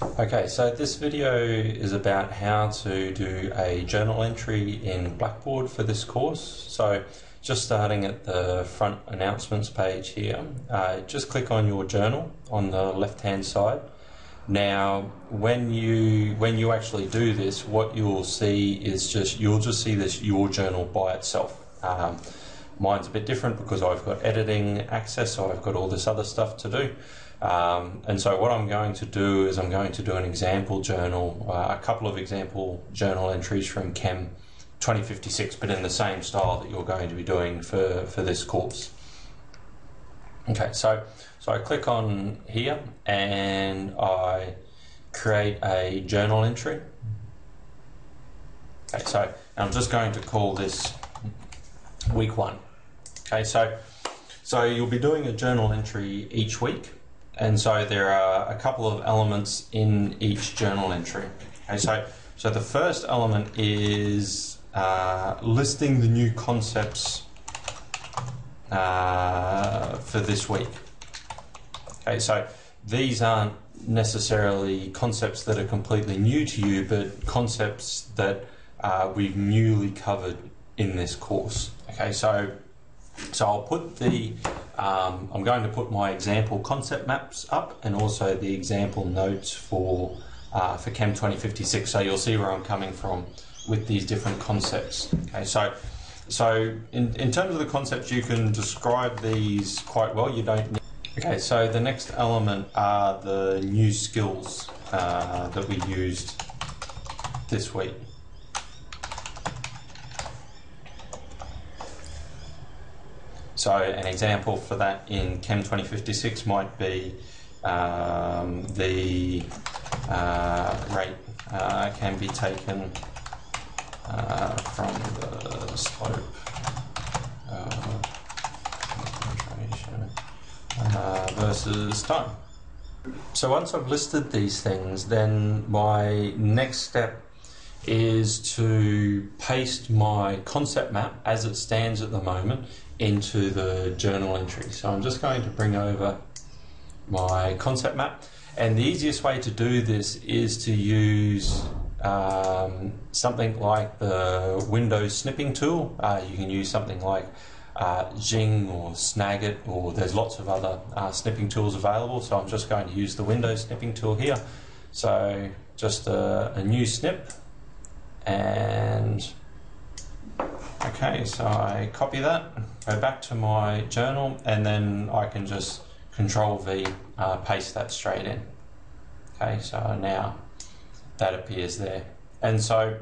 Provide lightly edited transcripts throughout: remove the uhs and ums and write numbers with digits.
Okay, so this video is about how to do a journal entry in Blackboard for this course. So just starting at the front announcements page here, just click on your journal on the left hand side. Now when you actually do this, what you'll see is you'll just see this your journal by itself. Mine's a bit different because I've got editing access, so I've got all this other stuff to do. And so what I'm going to do is I'm going to do an example journal, a couple of example journal entries from Chem 2056, but in the same style that you're going to be doing for this course. Okay, so I click on here and I create a journal entry. Okay, so I'm just going to call this week 1. Okay, so you'll be doing a journal entry each week, and so there are a couple of elements in each journal entry. Okay, so the first element is listing the new concepts for this week. Okay, so these aren't necessarily concepts that are completely new to you, but concepts that we've newly covered in this course. Okay, so I'll put I'm going to put my example concept maps up and also the example notes for Chem 2056, so you'll see where I'm coming from with these different concepts. Okay, so in terms of the concepts, you can describe these quite well. You don't need. Okay, so the next element are the new skills that we used this week. So an example for that in Chem 2056 might be the rate can be taken from the slope concentration versus time. So once I've listed these things, then my next step is to paste my concept map as it stands at the moment into the journal entry. So I'm just going to bring over my concept map, and the easiest way to do this is to use something like the Windows snipping tool. You can use something like Jing or Snagit, or there's lots of other snipping tools available. So I'm just going to use the Windows snipping tool here. So just a new snip, and okay, so I copy that, go back to my journal, and then I can just Control V, paste that straight in. Okay, so now that appears there. And so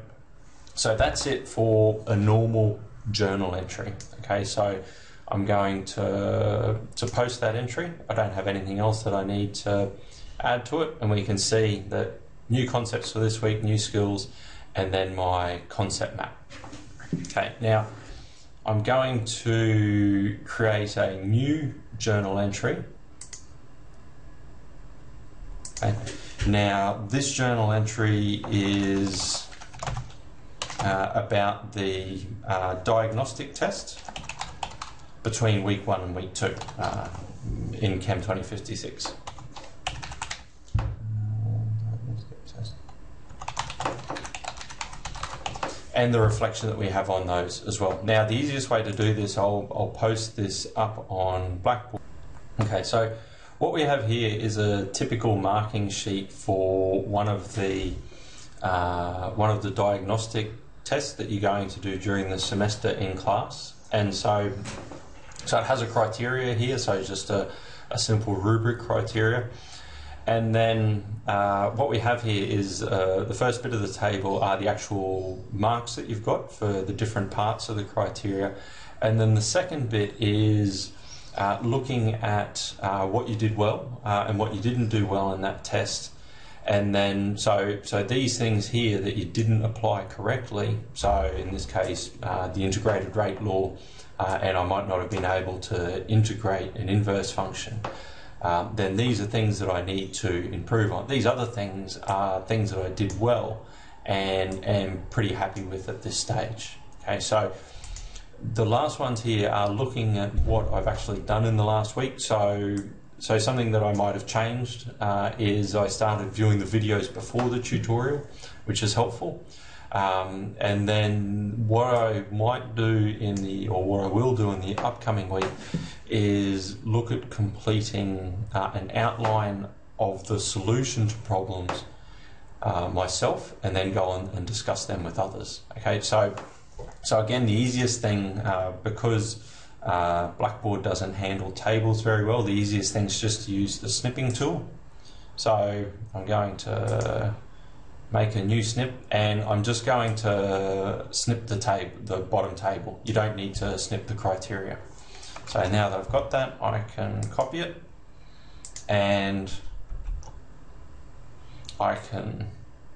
that's it for a normal journal entry. Okay, so I'm going to post that entry. I don't have anything else that I need to add to it, and we can see that new concepts for this week, new skills, and then my concept map. Okay, now I'm going to create a new journal entry. Okay. Now this journal entry is about the diagnostic test between week 1 and week 2 in Chem 2056. And the reflection that we have on those as well. Now the easiest way to do this, I'll post this up on Blackboard. Okay, so what we have here is a typical marking sheet for one of the diagnostic tests that you're going to do during the semester in class. And so it has a criteria here, so just a simple rubric criteria. And then what we have here is the first bit of the table are the actual marks that you've got for the different parts of the criteria. And then the second bit is looking at what you did well and what you didn't do well in that test. And then so these things here that you didn't apply correctly, so in this case the integrated rate law, and I might not have been able to integrate an inverse function, then these are things that I need to improve on. These other things are things that I did well and am pretty happy with at this stage. Okay, so the last ones here are looking at what I've actually done in the last week. So So something that I might have changed is I started viewing the videos before the tutorial, which is helpful. And then what I might do what I will do in the upcoming week is look at completing an outline of the solution to problems myself, and then go on and discuss them with others. Okay, so again, the easiest thing, because Blackboard doesn't handle tables very well, the easiest thing is just to use the snipping tool. So I'm going to make a new snip, and I'm just going to snip the bottom table. You don't need to snip the criteria. So now that I've got that, I can copy it, and I can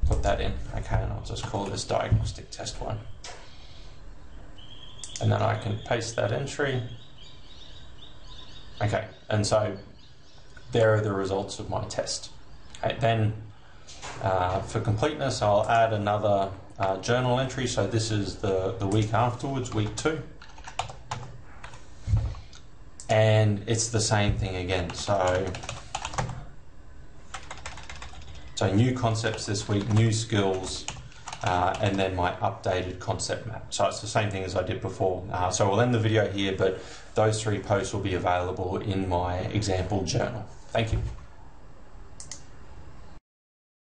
put that in. Okay, and I'll just call this diagnostic test 1. And then I can paste that entry. Okay, and so there are the results of my test. Okay, then for completeness, I'll add another journal entry. So this is the week afterwards, week 2. And it's the same thing again. So new concepts this week, new skills, and then my updated concept map. So it's the same thing as I did before. So we'll end the video here, but those 3 posts will be available in my example journal. Thank you.